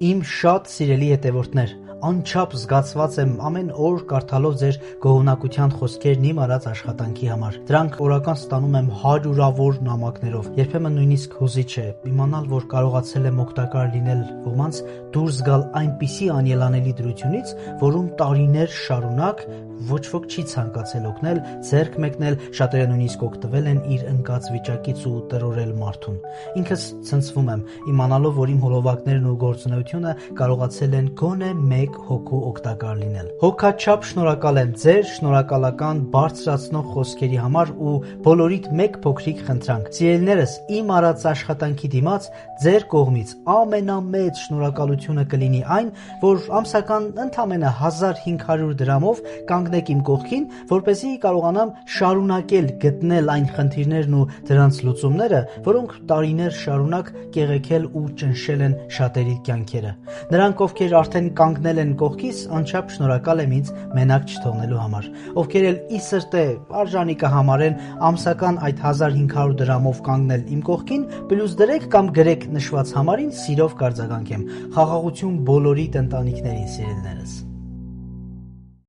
Իմ շատ սիրելի հետևորդներ, անչափ զգացված եմ ամեն օր կարդալով ձեր գոհունակության խոսքերն իմ արած աշխատանքի համար։ Դրանք օրական ստանում եմ հարյուրավոր նամակներով։ Երբեմն նույնիսկ հուզիչ է իմանալ, որ կարողացել եմ օգտակար լինել ոմանց, դուրս գալ այնպիսի անելանելի դրությունից, որում տարիներ շարունակ ոչ ոք չի ցանկացել օգնել, ձեռք մեկնել, շատերը նույնիսկ օգտվել են իր ընկած վիճակից ու տրորել մարդուն։ Ինքս ցնցվում եմ իմանալով, որ իմ հոլովակներն ու գործունեությունը կարողացել են գոնե մեկ հոգու օգտակար լինել։ Հոգաչափ շնորհակալ եմ ձեր շնորհակալական բարձրացնող խոսքերի համար ու բոլորիդ մեկ փոքրիկ խնդրանք։ Սիրելիներս, իմ արած աշխատանքի դիմաց ձեր կողմից ամենամեծ շնորհակալությունը կլինի այն, որ ամսական ընդամենը 1500 դրամով կանգնեք իմ կողքին, որպեսզի կարողանամ շարունակել գտնել այն խնդիրներն ու դրանց լուծումները, որոնք տարիներ շարունակ կեղեքել ու ճնշել են շատերի կյանքերը։ Նրանք, ովքեր արդեն կանգնել են կողքիս, անչափ շնորհակալ եմ ինձ մենակ չթողնելու համար։ Ովքեր էլ ի սրտե արժանի կհամարեն ամսական այդ 1500 դրամով կանգնել իմ կողքին, պլյուս դրեք կամ գրեք նշված համարին, սիրով կարձագանքեմ։ Խաղաղություն բոլորիդ ընտանիքներին, սիրելիներս։